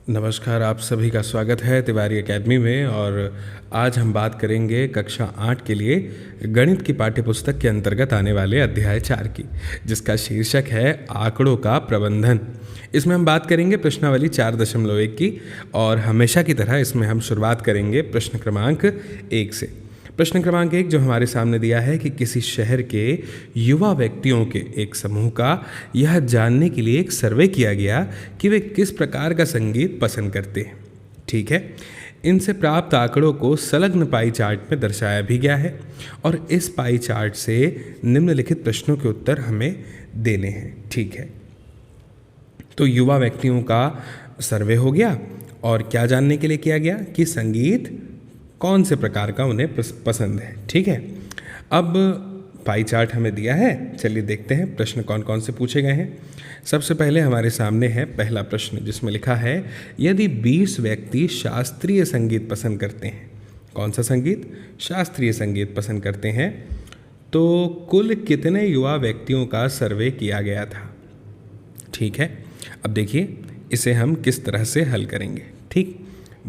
नमस्कार, आप सभी का स्वागत है तिवारी एकेडमी में। और आज हम बात करेंगे कक्षा 8 के लिए गणित की पाठ्यपुस्तक के अंतर्गत आने वाले अध्याय 4 की, जिसका शीर्षक है आंकड़ों का प्रबंधन। इसमें हम बात करेंगे प्रश्नावली 4.1 की, और हमेशा की तरह इसमें हम शुरुआत करेंगे प्रश्न क्रमांक 1 से। प्रश्न क्रमांक 1 जो हमारे सामने दिया है कि किसी शहर के युवा व्यक्तियों के एक समूह का यह जानने के लिए एक सर्वे किया गया कि वे किस प्रकार का संगीत पसंद करते हैं। ठीक है, इनसे प्राप्त आंकड़ों को संलग्न पाई चार्ट में दर्शाया भी गया है, और इस पाई चार्ट से निम्नलिखित प्रश्नों के उत्तर हमें देने हैं। ठीक है, तो युवा व्यक्तियों का सर्वे हो गया, और क्या जानने के लिए किया गया कि संगीत कौन से प्रकार का उन्हें पसंद है। ठीक है, अब पाई चार्ट हमें दिया है, चलिए देखते हैं प्रश्न कौन कौन से पूछे गए हैं। सबसे पहले हमारे सामने है पहला प्रश्न, जिसमें लिखा है यदि 20 व्यक्ति शास्त्रीय संगीत पसंद करते हैं। कौन सा संगीत? शास्त्रीय संगीत पसंद करते हैं, तो कुल कितने युवा व्यक्तियों का सर्वे किया गया था। ठीक है, अब देखिए इसे हम किस तरह से हल करेंगे। ठीक,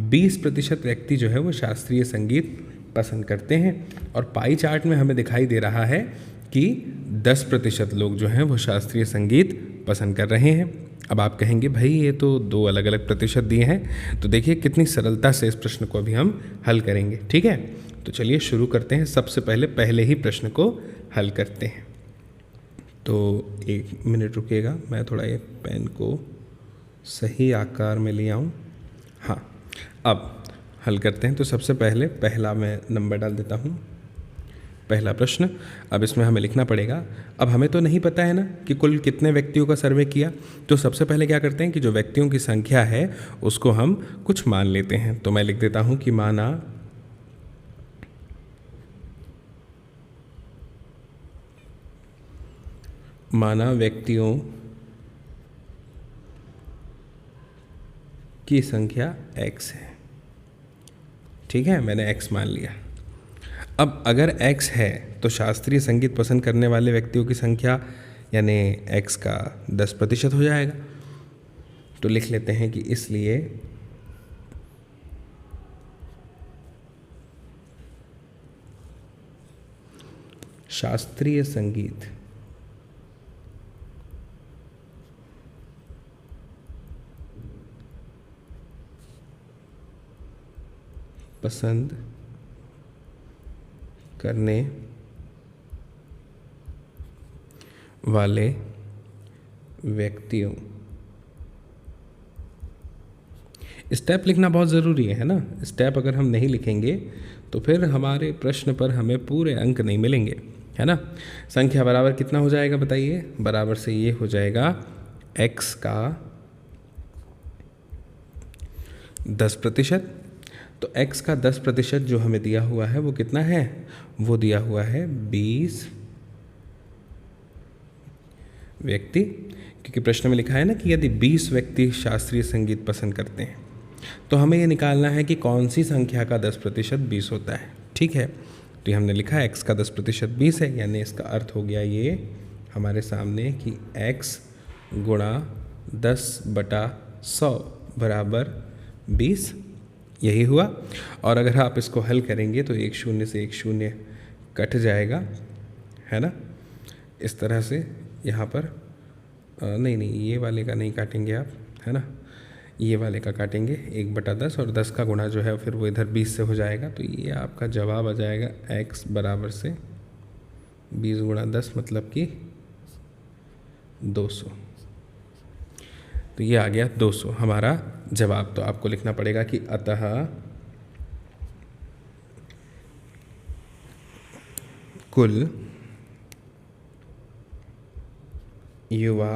20% व्यक्ति जो है वो शास्त्रीय संगीत पसंद करते हैं, और पाई चार्ट में हमें दिखाई दे रहा है कि 10% लोग जो हैं वो शास्त्रीय संगीत पसंद कर रहे हैं। अब आप कहेंगे भाई ये तो दो अलग अलग प्रतिशत दिए हैं, तो देखिए कितनी सरलता से इस प्रश्न को अभी हम हल करेंगे। ठीक है, तो चलिए शुरू करते हैं। सबसे पहले ही प्रश्न को हल करते हैं। तो 1 मिनट रुकिएगा, मैं थोड़ा ये पेन को सही आकार में ले आऊँ। हाँ, अब हल करते हैं। तो सबसे पहले पहला मैं नंबर डाल देता हूँ, पहला प्रश्न। अब इसमें हमें लिखना पड़ेगा, अब हमें तो नहीं पता है ना कि कुल कितने व्यक्तियों का सर्वे किया, तो सबसे पहले क्या करते हैं कि जो व्यक्तियों की संख्या है उसको हम कुछ मान लेते हैं। तो मैं लिख देता हूँ कि माना व्यक्तियों की संख्या x है। ठीक है, मैंने x मान लिया। अब अगर x है तो शास्त्रीय संगीत पसंद करने वाले व्यक्तियों की संख्या यानी x का 10% हो जाएगा। तो लिख लेते हैं कि इसलिए शास्त्रीय संगीत पसंद करने वाले व्यक्तियों, स्टेप लिखना बहुत ज़रूरी है ना। स्टेप अगर हम नहीं लिखेंगे तो फिर हमारे प्रश्न पर हमें पूरे अंक नहीं मिलेंगे, है ना। संख्या बराबर कितना हो जाएगा बताइए? बराबर से ये हो जाएगा x का 10%। तो x का 10% जो हमें दिया हुआ है वो कितना है? वो दिया हुआ है 20 व्यक्ति, क्योंकि प्रश्न में लिखा है ना कि यदि 20 व्यक्ति शास्त्रीय संगीत पसंद करते हैं, तो हमें ये निकालना है कि कौन सी संख्या का 10% 20 होता है। ठीक है, तो ये हमने लिखा है x का 10% 20 है, यानी इसका अर्थ हो गया ये हमारे सामने कि x गुणा 10/100 बराबर 20, यही हुआ। और अगर आप इसको हल करेंगे तो 1 0 से 1 0 कट जाएगा, है ना। इस तरह से यहाँ पर नहीं ये वाले का नहीं काटेंगे आप, है ना, ये वाले का काटेंगे 1/10, और 10 का गुणा जो है फिर वो इधर 20 से हो जाएगा। तो ये आपका जवाब आ जाएगा x बराबर से 20 गुणा 10 मतलब कि 200। तो ये आ गया 200 हमारा जवाब। तो आपको लिखना पड़ेगा कि अतः कुल युवा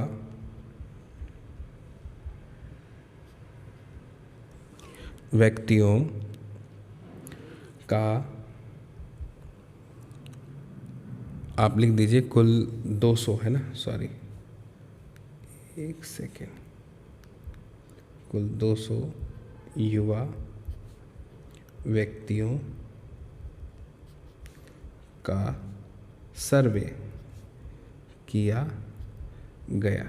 व्यक्तियों का, आप लिख दीजिए कुल 200, है ना, सॉरी 1 सेकेंड, कुल 200 युवा व्यक्तियों का सर्वे किया गया,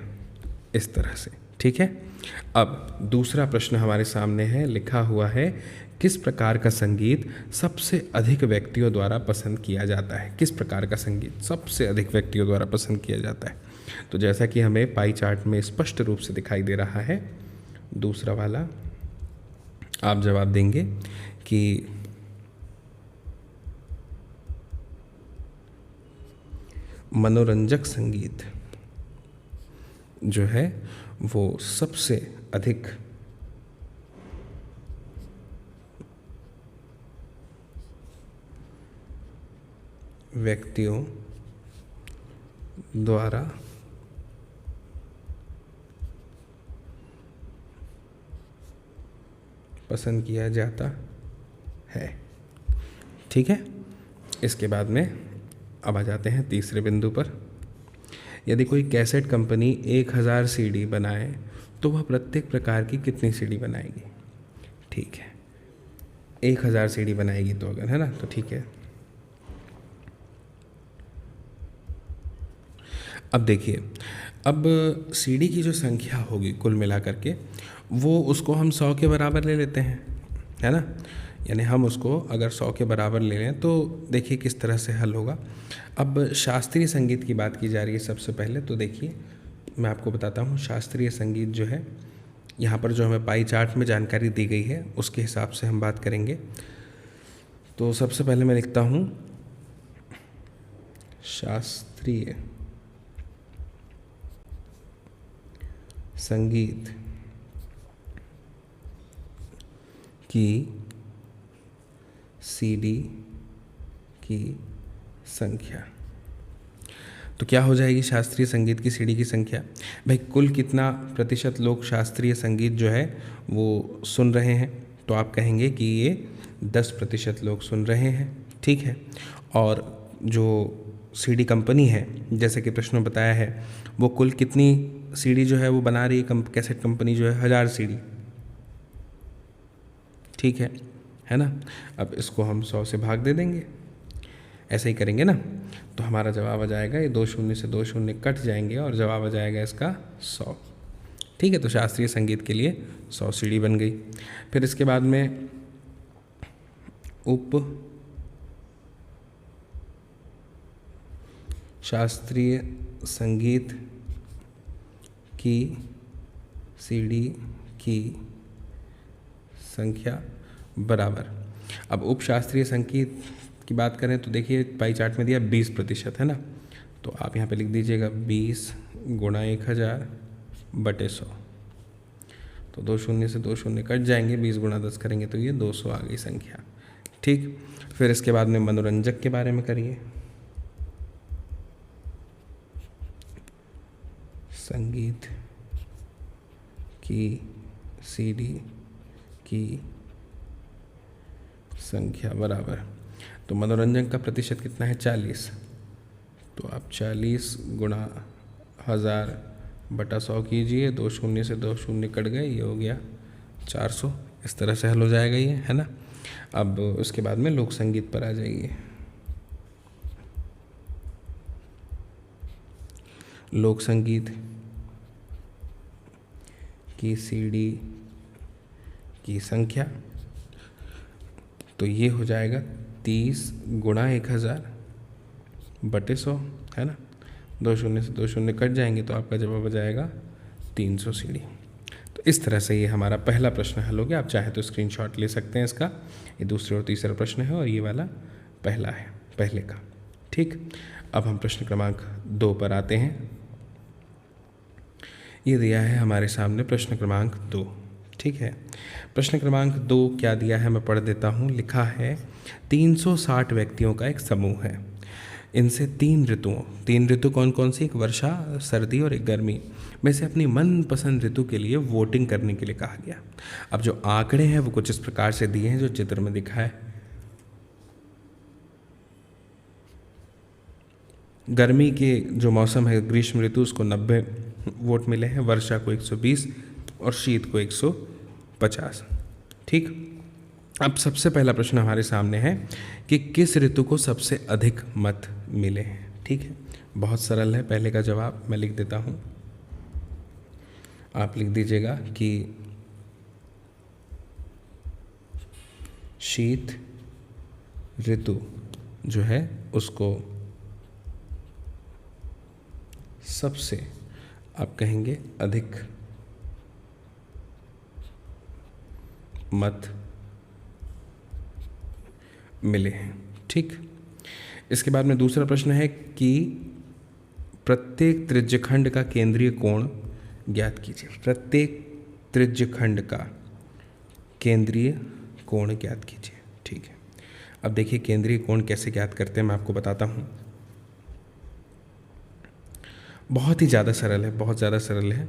इस तरह से। ठीक है। अब दूसरा प्रश्न हमारे सामने है, लिखा हुआ है किस प्रकार का संगीत सबसे अधिक व्यक्तियों द्वारा पसंद किया जाता है। किस प्रकार का संगीत सबसे अधिक व्यक्तियों द्वारा पसंद किया जाता है। तो जैसा कि हमें पाई चार्ट में स्पष्ट रूप से दिखाई दे रहा है, दूसरा वाला आप जवाब देंगे कि मनोरंजक संगीत जो है वो सबसे अधिक व्यक्तियों द्वारा पसंद किया जाता है। ठीक है। इसके बाद में अब आ जाते हैं तीसरे बिंदु पर। यदि कोई कैसेट कंपनी 1000 सीडी बनाए तो वह प्रत्येक प्रकार की कितनी सीडी बनाएगी। ठीक है, 1000 सीडी बनाएगी तो अगर, है ना, तो ठीक है। अब देखिए, अब सीडी की जो संख्या होगी कुल मिलाकर के, वो उसको हम 100 के बराबर ले लेते हैं, है ना। यानी हम उसको अगर 100 के बराबर ले लें तो देखिए किस तरह से हल होगा। अब शास्त्रीय संगीत की बात की जा रही है सबसे पहले, तो देखिए मैं आपको बताता हूँ शास्त्रीय संगीत जो है, यहाँ पर जो हमें पाई चार्ट में जानकारी दी गई है उसके हिसाब से हम बात करेंगे। तो सबसे पहले मैं लिखता हूँ शास्त्रीय संगीत की सीडी की संख्या। तो क्या हो जाएगी शास्त्रीय संगीत की सीडी की संख्या। भाई कुल कितना प्रतिशत लोग शास्त्रीय संगीत जो है वो सुन रहे हैं, तो आप कहेंगे कि ये 10% लोग सुन रहे हैं। ठीक है। और जो सीडी कंपनी है, जैसे कि प्रश्न में बताया है, वो कुल कितनी सीडी जो है वो बना रही है, कैसेट कंपनी जो है 1000 सीडी। ठीक है ना। अब इसको हम 100 से भाग दे देंगे, ऐसे ही करेंगे ना, तो हमारा जवाब आ जाएगा, ये 2 शून्य से 2 शून्य कट जाएंगे और जवाब आ जाएगा इसका 100। ठीक है। तो शास्त्रीय संगीत के लिए 100 सीडी बन गई। फिर इसके बाद में उप शास्त्रीय संगीत की सीडी की संख्या बराबर। अब उप शास्त्रीय संगीत की बात करें तो देखिए पाई चार्ट में दिया 20%, है ना। तो आप यहाँ पे लिख दीजिएगा 20 गुणा 1000 बटे 100। तो 2 शून्य से 2 शून्य कट जाएंगे, 20 गुणा 10 करेंगे तो ये 200 आ गई संख्या। ठीक। फिर इसके बाद में मनोरंजक के बारे में करिए। संगीत की सीडी की संख्या बराबर। तो मनोरंजन का प्रतिशत कितना है, 40। तो आप 40 गुणा 1000 बटा 100 कीजिए, 2 शून्य से 2 शून्य कट गए, ये हो गया 400। इस तरह से हल हो जाएगा ये, है ना। अब उसके बाद में लोक संगीत पर आ जाइए। लोक संगीत की सीडी की संख्या, तो ये हो जाएगा 30 गुणा 1000 बटे 100, है ना। 2 शून्य से 2 शून्य कट जाएंगे तो आपका जवाब आ जाएगा 300 सीडी। तो इस तरह से ये हमारा पहला प्रश्न हल हो गया। आप चाहे तो स्क्रीनशॉट ले सकते हैं इसका। ये दूसरा और तीसरा प्रश्न है और ये वाला पहला है, पहले का। ठीक। अब हम प्रश्न क्रमांक 2 पर आते हैं। ये दिया है हमारे सामने प्रश्न क्रमांक 2। ठीक है। प्रश्न क्रमांक 2 क्या दिया है मैं पढ़ देता हूँ। लिखा है 360 व्यक्तियों का एक समूह है। इनसे 3 ऋतु कौन कौन सी, एक वर्षा, सर्दी और एक गर्मी, में से अपनी मनपसंद ऋतु के लिए वोटिंग करने के लिए कहा गया। अब जो आंकड़े हैं वो कुछ इस प्रकार से दिए हैं जो चित्र में दिखा है। गर्मी के जो मौसम है ग्रीष्म ऋतु, उसको 90 वोट मिले हैं, वर्षा को 120 और शीत को 150। ठीक। अब सबसे पहला प्रश्न हमारे सामने है कि किस ऋतु को सबसे अधिक मत मिले हैं। ठीक है। बहुत सरल है। पहले का जवाब मैं लिख देता हूँ। आप लिख दीजिएगा कि शीत ऋतु जो है उसको सबसे आप कहेंगे अधिक मत मिले हैं। ठीक, इसके बाद में दूसरा प्रश्न है कि प्रत्येक त्रिज्यखंड का केंद्रीय कोण ज्ञात कीजिए। प्रत्येक त्रिज्यखंड का केंद्रीय कोण ज्ञात कीजिए। ठीक है, अब देखिए केंद्रीय कोण कैसे ज्ञात करते हैं मैं आपको बताता हूँ। बहुत ही ज़्यादा सरल है, बहुत ज़्यादा सरल है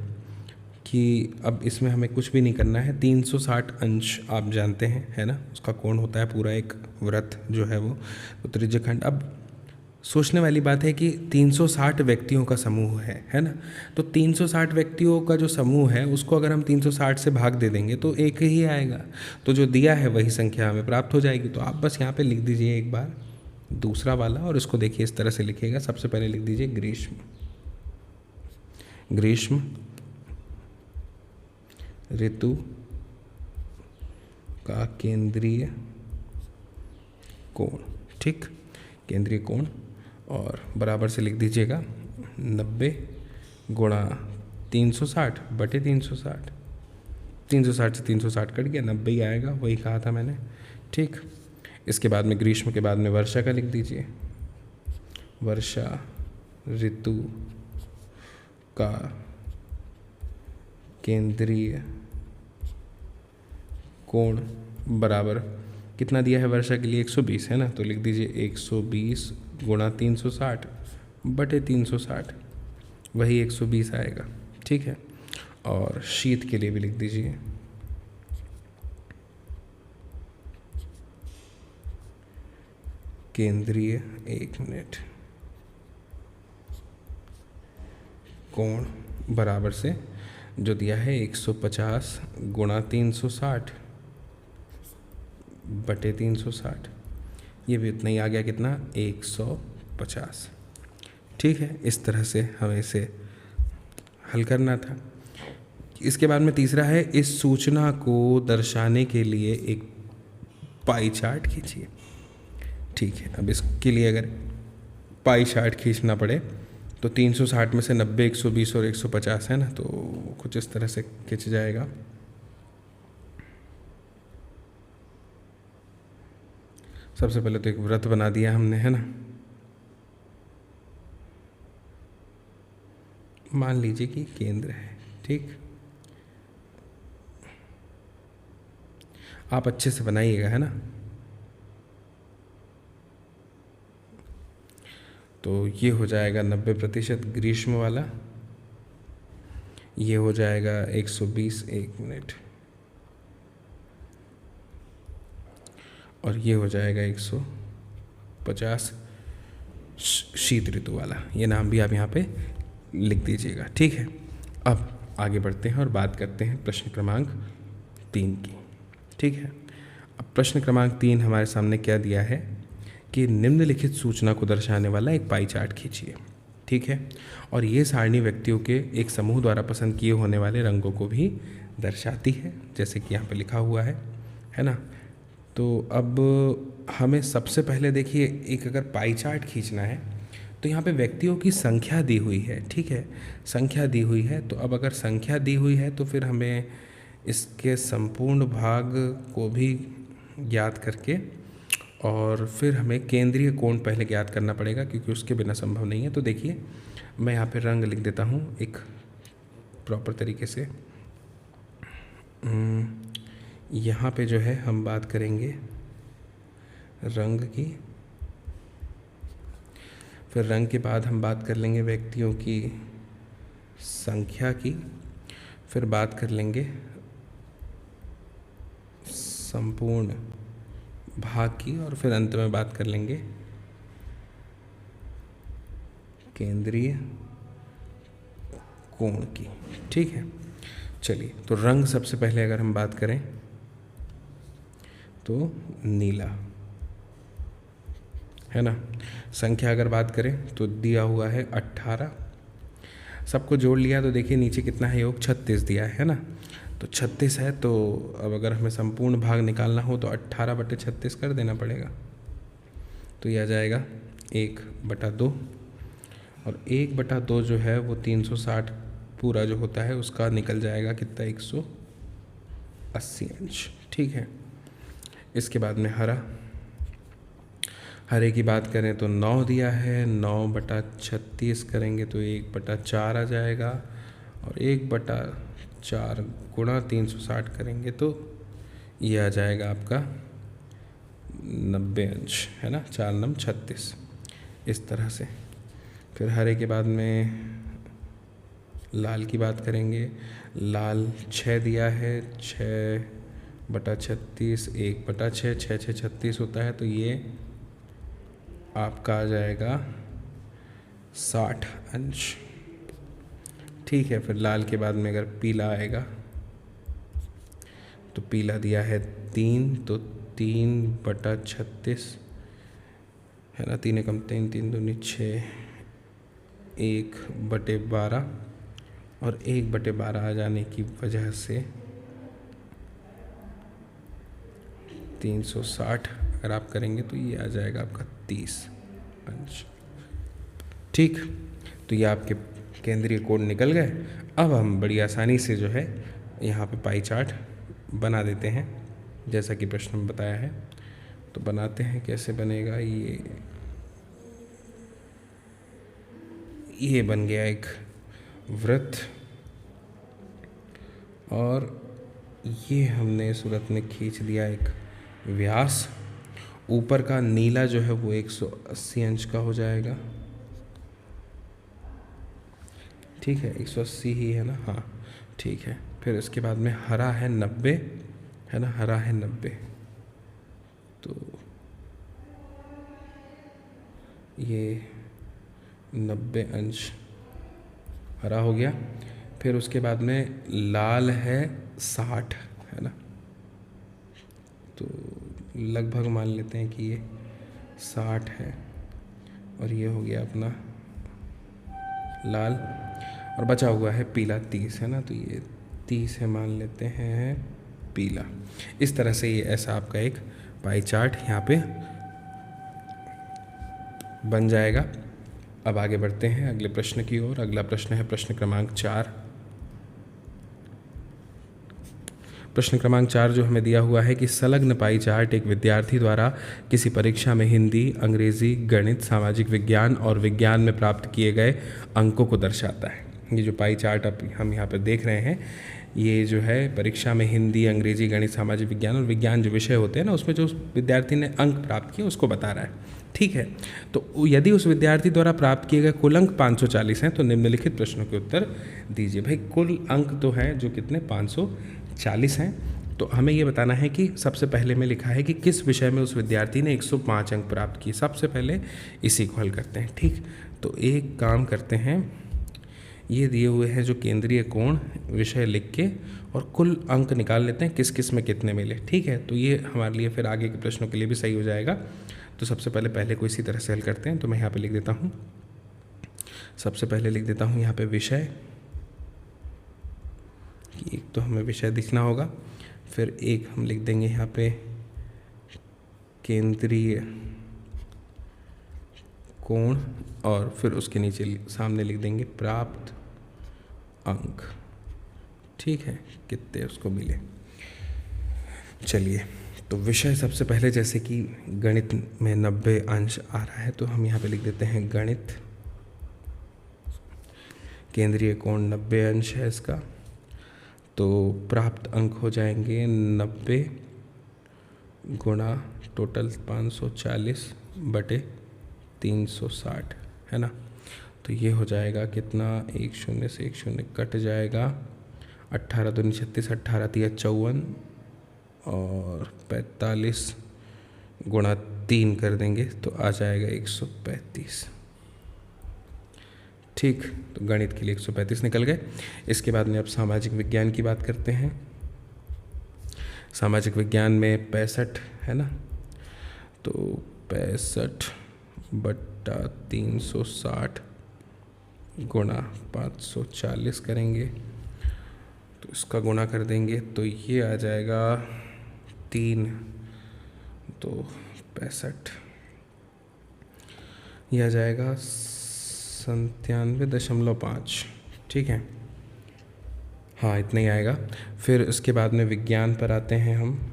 कि अब इसमें हमें कुछ भी नहीं करना है। 360 अंश आप जानते हैं, है ना, उसका कोण होता है पूरा एक वृत्त जो है वो, तो त्रिज्यखंड। अब सोचने वाली बात है कि 360 व्यक्तियों का समूह है ना, तो 360 व्यक्तियों का जो समूह है उसको अगर हम 360 से भाग दे देंगे तो एक ही आएगा, तो जो दिया है वही संख्या हमें प्राप्त हो जाएगी। तो आप बस यहाँ पे लिख दीजिए एक बार दूसरा वाला, और इसको देखिए इस तरह से लिखिएगा। सबसे पहले लिख दीजिए ग्रीष्म, ग्रीष्म ऋतु का केंद्रीय कोण। ठीक, केंद्रीय कोण, और बराबर से लिख दीजिएगा 90 गुणा 360 बटे 360। 360 से 360 कट गया, 90 ही आएगा, वही कहा था मैंने। ठीक, इसके बाद में ग्रीष्म के बाद में वर्षा का लिख दीजिए। वर्षा ऋतु का केंद्रीय कोण बराबर कितना दिया है वर्षा के लिए, 120 है ना, तो लिख दीजिए 120 गुणा 360 बटे 360, वही 120 आएगा। ठीक है, और शीत के लिए भी लिख दीजिए केंद्रीय, एक मिनट, कोण बराबर से जो दिया है 150 गुणा 360 बटे 360, ये भी उतना ही आ गया, कितना, 150। ठीक है, इस तरह से हमें इसे हल करना था। इसके बाद में तीसरा है, इस सूचना को दर्शाने के लिए एक पाई चार्ट खींचिए। ठीक है, अब इसके लिए अगर पाई चार्ट खींचना पड़े तो 360 में से 90, 120 और 150 है ना, तो कुछ इस तरह से खिंच जाएगा। सबसे पहले तो एक वृत्त बना दिया हमने, है ना, मान लीजिए कि केंद्र है। ठीक, आप अच्छे से बनाइएगा, है ना। तो ये हो जाएगा 90% ग्रीष्म वाला, ये हो जाएगा 120, एक मिनट, और ये हो जाएगा 150 शीत ऋतु वाला। ये नाम भी आप यहाँ पे लिख दीजिएगा। ठीक है, अब आगे बढ़ते हैं और बात करते हैं प्रश्न क्रमांक 3 की। ठीक है, अब प्रश्न क्रमांक 3 हमारे सामने क्या दिया है कि निम्नलिखित सूचना को दर्शाने वाला एक पाई चार्ट खींचिए। ठीक है, और ये सारणी व्यक्तियों के एक समूह द्वारा पसंद किए होने वाले रंगों को भी दर्शाती है, जैसे कि यहाँ पे लिखा हुआ है ना। तो अब हमें सबसे पहले देखिए, एक अगर पाई चार्ट खींचना है तो यहाँ पे व्यक्तियों की संख्या दी हुई है। ठीक है, संख्या दी हुई है, तो अब अगर संख्या दी हुई है तो फिर हमें इसके संपूर्ण भाग को भी ज्ञात करके और फिर हमें केंद्रीय कोण पहले ज्ञात करना पड़ेगा, क्योंकि उसके बिना संभव नहीं है। तो देखिए मैं यहाँ पे रंग लिख देता हूँ एक प्रॉपर तरीके से। यहाँ पे जो है हम बात करेंगे रंग की, फिर रंग के बाद हम बात कर लेंगे व्यक्तियों की संख्या की, फिर बात कर लेंगे संपूर्ण भाग की, और फिर अंत में बात कर लेंगे केंद्रीय कोण की। ठीक है, चलिए, तो रंग सबसे पहले अगर हम बात करें तो नीला, है ना। संख्या अगर बात करें तो दिया हुआ है 18, सबको जोड़ लिया तो देखिए नीचे कितना है योग, 36 दिया है ना। तो 36 है, तो अब अगर हमें संपूर्ण भाग निकालना हो तो 18/36 कर देना पड़ेगा। तो ये आ जाएगा 1/2, और 1/2 जो है वो 360 पूरा जो होता है उसका निकल जाएगा कितना, 180 अंश। ठीक है, इसके बाद में हरे की बात करें तो 9 दिया है, 9/36 करेंगे तो 1/4 आ जाएगा, और 1/4 गुणा 360 करेंगे तो ये आ जाएगा आपका 90 अंश, है ना, 4 9 36, इस तरह से। फिर हरे के बाद में लाल की बात करेंगे। लाल 6 दिया है, 6/36, 1/6, 6 6 36 होता है, तो ये आपका आ जाएगा 60 अंश। ठीक है, फिर लाल के बाद में अगर पीला आएगा तो पीला दिया है 3, तो 3/36 है ना, 3 एकम 3, 3 दूनी 6, 1/12, और 1/12 आ जाने की वजह से 360 अगर आप करेंगे तो ये आ जाएगा आपका 30 अंश। ठीक, तो ये आपके केंद्रीय कोण निकल गए। अब हम बड़ी आसानी से जो है यहाँ पे पाई चार्ट बना देते हैं, जैसा कि प्रश्न में बताया है। तो बनाते हैं, कैसे बनेगा, ये बन गया एक वृत्त, और ये हमने सूरत में खींच दिया एक व्यास। ऊपर का नीला जो है वो 180 अंश का हो जाएगा। ठीक है, 180 ही है ना, हाँ ठीक है। फिर इसके बाद में हरा है 90, है ना, हरा है 90, तो ये 90 अंश हरा हो गया। फिर उसके बाद में लाल है 60, है ना, तो लगभग मान लेते हैं कि ये 60 है, और ये हो गया अपना लाल, और बचा हुआ है पीला 30, है ना, तो ये 30 है, मान लेते हैं पीला। इस तरह से ये ऐसा आपका एक पाई चार्ट यहाँ पे बन जाएगा। अब आगे बढ़ते हैं अगले प्रश्न की ओर। अगला प्रश्न है प्रश्न क्रमांक 4। प्रश्न क्रमांक 4 जो हमें दिया हुआ है कि संलग्न पाई चार्ट एक विद्यार्थी द्वारा किसी परीक्षा में हिंदी, अंग्रेजी, गणित, सामाजिक विज्ञान और विज्ञान में प्राप्त किए गए अंकों को दर्शाता है। ये जो पाई चार्ट अब हम यहाँ पर देख रहे हैं, ये जो है परीक्षा में हिंदी, अंग्रेजी, गणित, सामाजिक विज्ञान और विज्ञान जो विषय होते हैं ना, उसमें जो विद्यार्थी ने अंक प्राप्त किए उसको बता रहा है। ठीक है, तो यदि उस विद्यार्थी द्वारा प्राप्त किए गए कुल अंक 540 हैं तो निम्नलिखित प्रश्नों के उत्तर दीजिए। भाई कुल अंक तो हैं जो कितने, 540 हैं। तो हमें ये बताना है कि सबसे पहले में लिखा है कि किस विषय में उस विद्यार्थी ने 105 अंक प्राप्त किए। सबसे पहले इसी को हल करते हैं। ठीक, तो एक काम करते हैं, ये दिए हुए हैं जो केंद्रीय कोण विषय लिख के और कुल अंक निकाल लेते हैं किस किस में कितने मिले। ठीक है, तो ये हमारे लिए फिर आगे के प्रश्नों के लिए भी सही हो जाएगा। तो सबसे पहले को इसी तरह से हल करते हैं। तो मैं यहाँ पे लिख देता हूँ, सबसे पहले लिख देता हूँ यहाँ पे विषय, एक तो हमें विषय दिखना होगा, फिर एक हम लिख देंगे यहाँ पे केंद्रीय कोण, और फिर उसके नीचे सामने लिख देंगे प्राप्त अंक। ठीक है, कितने उसको मिले। चलिए, तो विषय सबसे पहले, जैसे कि गणित में 90 अंश आ रहा है, तो हम यहाँ पे लिख देते हैं गणित, केंद्रीय कोण 90 अंश है इसका, तो प्राप्त अंक हो जाएंगे 90 गुणा टोटल 540 बटे 360, है ना। तो ये हो जाएगा कितना, 1 0 से 1 0 कट जाएगा, 18 दूनी 36, 18 तिया 54, और 45 गुणा 3 कर देंगे तो आ जाएगा 135। ठीक, तो गणित के लिए 135 निकल गए। इसके बाद में अब सामाजिक विज्ञान की बात करते हैं। सामाजिक विज्ञान में 65 है ना, तो 65 बटा 360 गुणा 540 करेंगे तो इसका गुणा कर देंगे तो ये आ जाएगा 3 तो 65, ये आ जाएगा 97.5। ठीक है, हाँ इतना ही आएगा। फिर उसके बाद में विज्ञान पर आते हैं हम।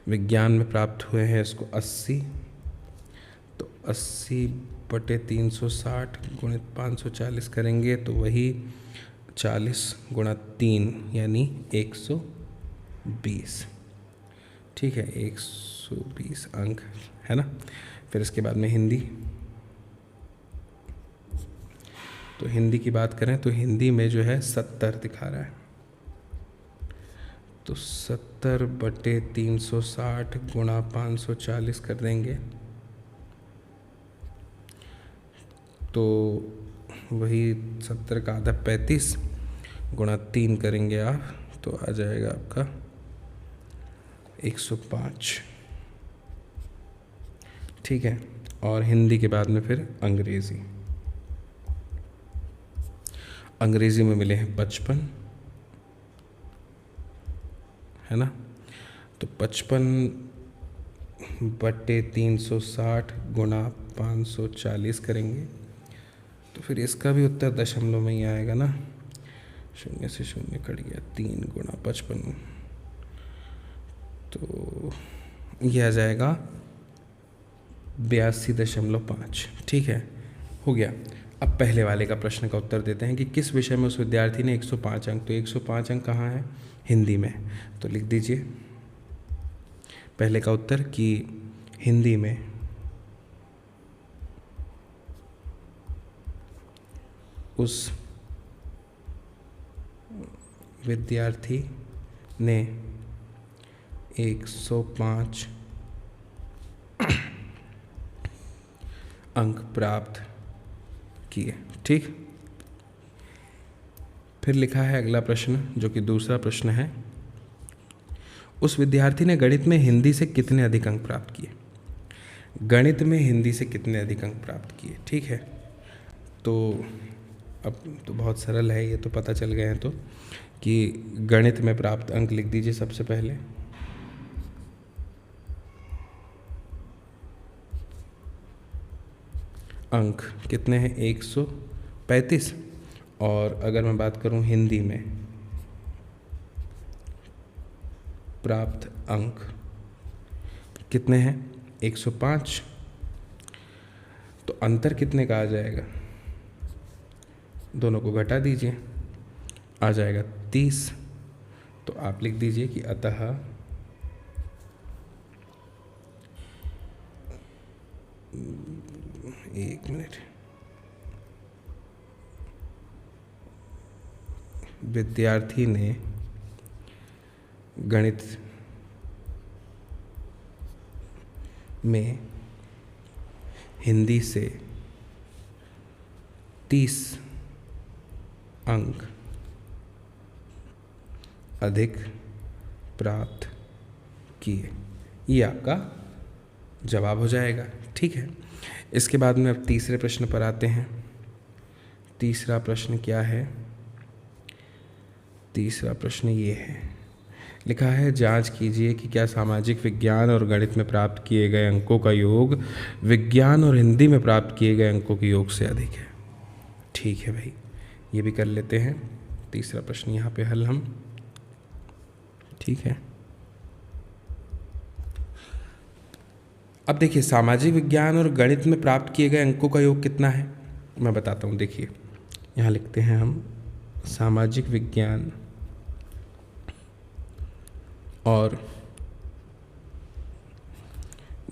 विज्ञान में प्राप्त हुए हैं इसको 80, तो 80/360 गुणित 540 करेंगे तो वही 40 गुणा 3 यानी 120। ठीक है, 120 अंक है ना। फिर इसके बाद में हिंदी, तो हिंदी की बात करें तो हिंदी में जो है 70 दिखा रहा है, तो 70/360 गुणा 540 कर देंगे तो वही 70 का आधा 35 गुणा 3 करेंगे आप तो आ जाएगा आपका 105। ठीक है, और हिंदी के बाद में फिर अंग्रेज़ी। अंग्रेज़ी में मिले हैं 55, है ना, तो 55/360 गुणा 540 करेंगे तो फिर इसका भी उत्तर दशमलव में ही आएगा ना, 0 से 0 कट गया, 3 गुणा 55 तो यह आ जाएगा 82.5। ठीक है, हो गया। अब पहले वाले का प्रश्न का उत्तर देते हैं कि किस विषय में उस विद्यार्थी ने 105 अंक, तो 105 अंक कहाँ है, हिंदी में, तो लिख दीजिए पहले का उत्तर कि हिंदी में उस विद्यार्थी ने 105 अंक प्राप्त किए। ठीक, फिर लिखा है अगला प्रश्न जो कि दूसरा प्रश्न है, उस विद्यार्थी ने गणित में हिंदी से कितने अधिक अंक प्राप्त किए। गणित में हिंदी से कितने अधिक अंक प्राप्त किए। ठीक है, तो अब तो बहुत सरल है, ये तो पता चल गए हैं तो कि गणित में प्राप्त अंक लिख दीजिए सबसे पहले। अंक कितने हैं, 135, और अगर मैं बात करूं हिंदी में प्राप्त अंक कितने हैं, 105, तो अंतर कितने का आ जाएगा, दोनों को घटा दीजिए, आ जाएगा 30। तो आप लिख दीजिए कि अतः एक मिनट, विद्यार्थी ने गणित में हिंदी से 30 अंक अधिक प्राप्त किए, ये आपका जवाब हो जाएगा। ठीक है, इसके बाद में अब तीसरे प्रश्न पर आते हैं। तीसरा प्रश्न क्या है, तीसरा प्रश्न ये है, लिखा है जांच कीजिए कि क्या सामाजिक विज्ञान और गणित में प्राप्त किए गए अंकों का योग विज्ञान और हिंदी में प्राप्त किए गए अंकों के योग से अधिक है। ठीक है भाई, ये भी कर लेते हैं तीसरा प्रश्न यहाँ पे हल हम। ठीक है, अब देखिए सामाजिक विज्ञान और गणित में प्राप्त किए गए अंकों का योग कितना है, मैं बताता हूँ। देखिए यहाँ लिखते हैं हम सामाजिक विज्ञान और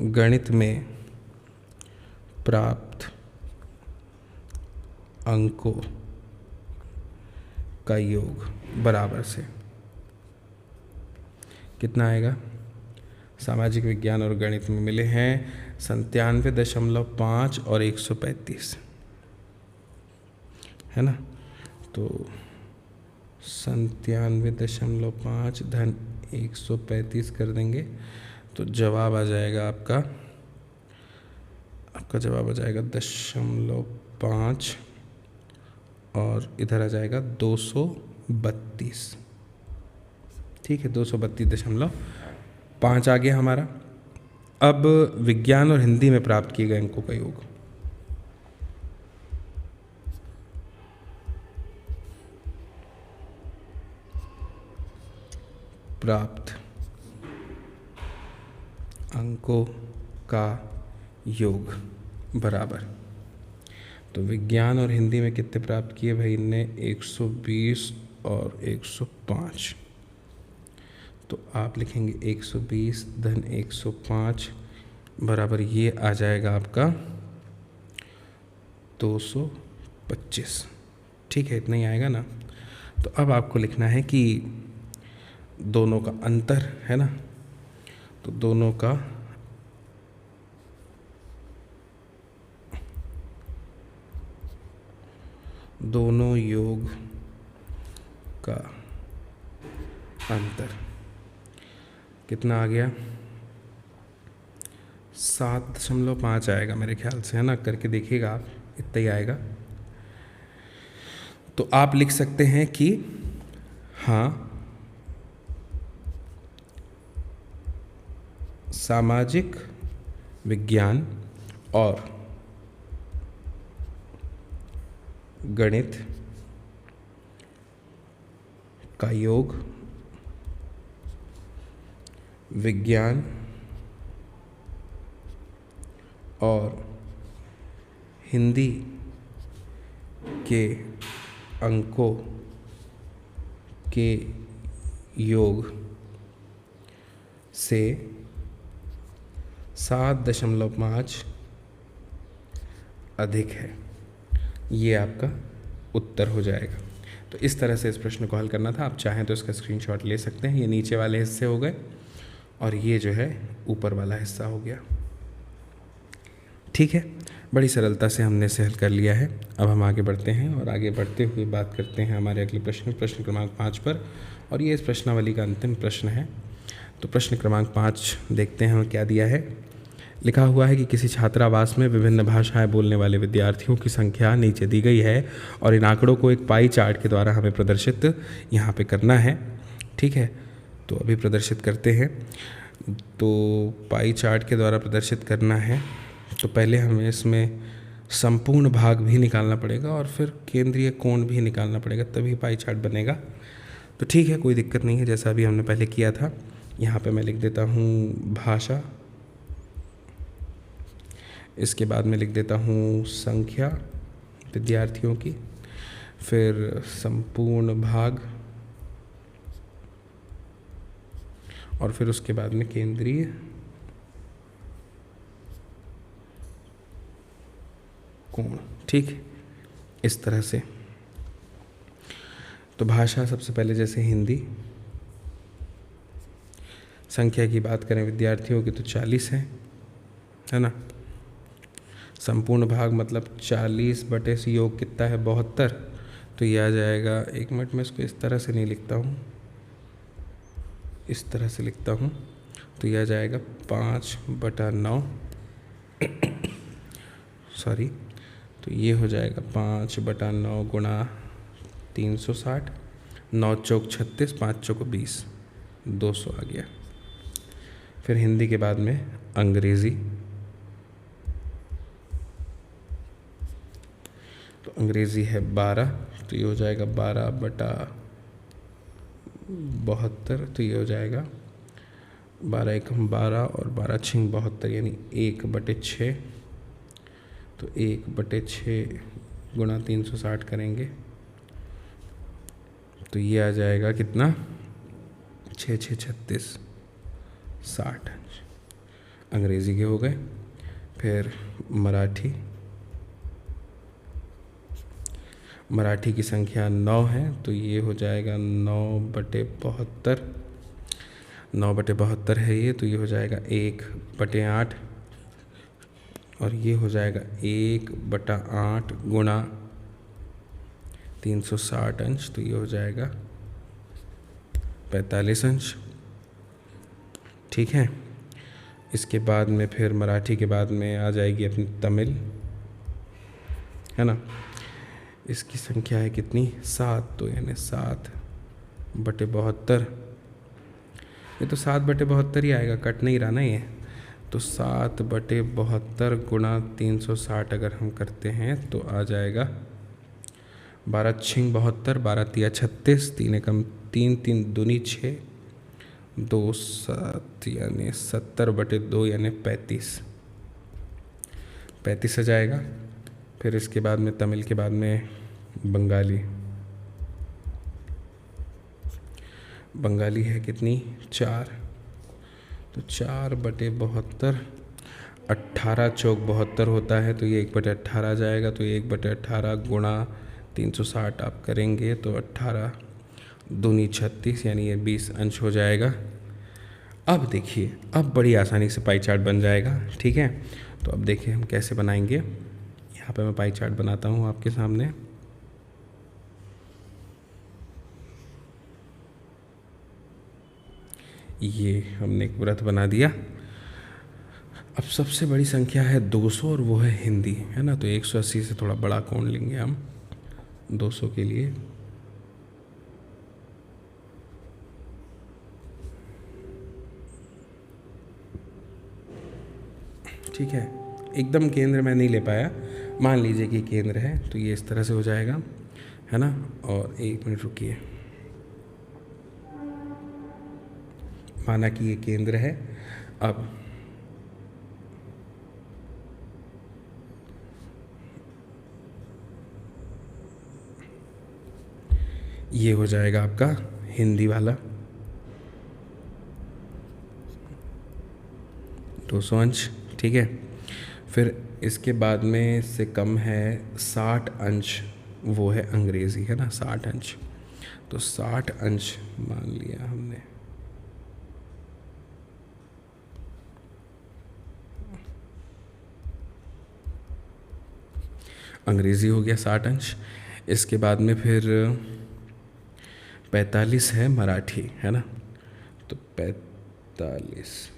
गणित में प्राप्त अंकों का योग बराबर से कितना आएगा। सामाजिक विज्ञान और गणित में मिले हैं 97.5 और 135, है ना, तो 97.5 धन 135 कर देंगे तो जवाब आ जाएगा आपका जवाब आ जाएगा 5 और इधर आ जाएगा 232। ठीक है, 232.5 आ गया हमारा। अब विज्ञान और हिंदी में प्राप्त किए गए अंकों का योग। प्राप्त अंकों का योग बराबर, तो विज्ञान और हिंदी में कितने प्राप्त किए भाई ने? 120 और 105। तो आप लिखेंगे 120 धन 105 बराबर ये आ जाएगा आपका 225। ठीक है, इतना ही आएगा ना। तो अब आपको लिखना है कि दोनों का अंतर है ना, तो दोनों का दोनों योग का अंतर कितना आ गया? 7.5 आएगा मेरे ख्याल से, है ना। करके देखिएगा आप, इतना ही आएगा। तो आप लिख सकते हैं कि हाँ, सामाजिक विज्ञान और गणित का योग विज्ञान और हिंदी के अंकों के योग से 7.5 अधिक है। ये आपका उत्तर हो जाएगा। तो इस तरह से इस प्रश्न को हल करना था। आप चाहें तो इसका स्क्रीनशॉट ले सकते हैं। ये नीचे वाले हिस्से हो गए और ये जो है ऊपर वाला हिस्सा हो गया। ठीक है, बड़ी सरलता से हमने इसे हल कर लिया है। अब हम आगे बढ़ते हैं और आगे बढ़ते हुए बात करते हैं हमारे अगले प्रश्न क्रमांक 5 पर, और ये इस प्रश्नावली का अंतिम प्रश्न है। तो प्रश्न क्रमांक 5 देखते हैं क्या दिया है। लिखा हुआ है कि किसी छात्रावास में विभिन्न भाषाएं बोलने वाले विद्यार्थियों की संख्या नीचे दी गई है और इन आंकड़ों को एक पाई चार्ट के द्वारा हमें प्रदर्शित यहाँ पे करना है। ठीक है, तो अभी प्रदर्शित करते हैं। तो पाई चार्ट के द्वारा प्रदर्शित करना है, तो पहले हमें इसमें संपूर्ण भाग भी निकालना पड़ेगा और फिर केंद्रीय कोण भी निकालना पड़ेगा, तभी पाई चार्ट बनेगा। तो ठीक है, कोई दिक्कत नहीं है, जैसा अभी हमने पहले किया था। यहाँ पे मैं लिख देता हूँ भाषा, इसके बाद में लिख देता हूँ संख्या विद्यार्थियों की, फिर संपूर्ण भाग, और फिर उसके बाद में केंद्रीय कोण। ठीक, इस तरह से। तो भाषा सबसे पहले जैसे हिंदी, संख्या की बात करें विद्यार्थियों की तो 40 है ना। संपूर्ण भाग मतलब 40 बटे से योग कितना है? 72। तो ये आ जाएगा, एक मिनट में इसको इस तरह से नहीं लिखता हूँ, इस तरह से लिखता हूँ। तो यह आ जाएगा 5/9 सॉरी, तो ये हो जाएगा 5/9 गुणा 360, 9 चौक 36, 5 चौक 20, 200 आ गया। फिर हिंदी के बाद में अंग्रेज़ी, तो अंग्रेज़ी है 12, तो ये हो जाएगा 12/72, तो ये हो जाएगा 12 एकम 12 और 12 छिंग 72, यानी 1/6। तो 1/6 गुणा 360 करेंगे तो ये आ जाएगा कितना? 6 6 36 60 अंग्रेज़ी के हो गए। फिर मराठी की संख्या 9 है, तो ये हो जाएगा 9/72, 9/72 है ये, तो ये हो जाएगा 1/8, और ये हो जाएगा 1/8 गुणा 360 अंश, तो ये हो जाएगा 45 अंश। ठीक है, इसके बाद में फिर मराठी के बाद में आ जाएगी अपनी तमिल, है ना। इसकी संख्या है कितनी, 7, तो यानी 7/72। ये तो 7/72 ही आएगा, कट नहीं रहा ना ये। तो 7/72 गुणा 360 अगर हम करते हैं तो आ जाएगा 12×6 72, 12×3 36, 3 एकम 3, 3 दूनी 6, 2 7 यानी 70/2 यानी 35 आ जाएगा। फिर इसके बाद में तमिल के बाद में बंगाली है कितनी, 4, तो 4/72, 18 चौक 72 होता है, तो ये 1/18 आ जाएगा। तो ये 1/18 गुणा 360 आप करेंगे तो 18 दूनी 36 यानी ये 20 अंश हो जाएगा। अब देखिए, अब बड़ी आसानी से पाई चार्ट बन जाएगा, ठीक है। तो अब देखिए हम कैसे बनाएंगे। यहाँ पे मैं पाई चार्ट बनाता हूँ आपके सामने। ये हमने एक व्रत बना दिया। अब सबसे बड़ी संख्या है 200 और वो है हिंदी, है ना। तो 180 से थोड़ा बड़ा कोण लेंगे हम 200 के लिए। ठीक है, एकदम केंद्र में नहीं ले पाया, मान लीजिए कि केंद्र है, तो ये इस तरह से हो जाएगा, है ना। और 1 मिनट रुकिए, माना कि ये केंद्र है। अब ये हो जाएगा आपका हिंदी वाला 200 अंश, ठीक है। फिर इसके बाद में से कम है 60 अंश, वो है अंग्रेज़ी, है ना, 60 अंश। तो 60 अंश मान लिया हमने। अंग्रेज़ी हो गया 60 अंश। इसके बाद में फिर 45 है मराठी, है ना। तो 45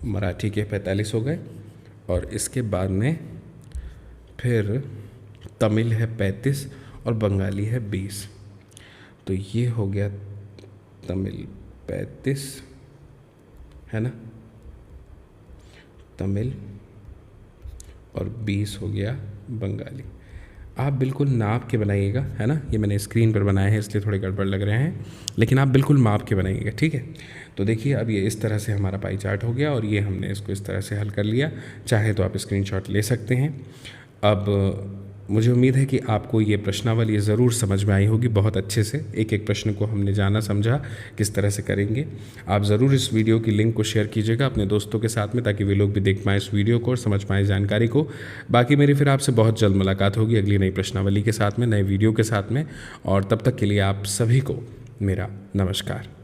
मराठी के 45 हो गए। और इसके बाद में फिर तमिल है 35 और बंगाली है 20। तो ये हो गया तमिल 35, है ना, तमिल, और 20 हो गया बंगाली। आप बिल्कुल नाप के बनाइएगा, है ना। ये मैंने स्क्रीन पर बनाया है इसलिए थोड़े गड़बड़ लग रहे हैं, लेकिन आप बिल्कुल माप के बनाइएगा, ठीक है। तो देखिए अब ये इस तरह से हमारा पाई चार्ट हो गया और ये हमने इसको इस तरह से हल कर लिया। चाहे तो आप स्क्रीनशॉट ले सकते हैं। अब मुझे उम्मीद है कि आपको ये प्रश्नावली ज़रूर समझ में आई होगी बहुत अच्छे से। एक एक प्रश्न को हमने जाना समझा किस तरह से करेंगे। आप ज़रूर इस वीडियो की लिंक को शेयर कीजिएगा अपने दोस्तों के साथ में, ताकि वे लोग भी देख पाएँ इस वीडियो को और समझ पाएँ जानकारी को। बाकी मेरी फिर आपसे बहुत जल्द मुलाकात होगी अगली नई प्रश्नावली के साथ में, नए वीडियो के साथ में। और तब तक के लिए आप सभी को मेरा नमस्कार।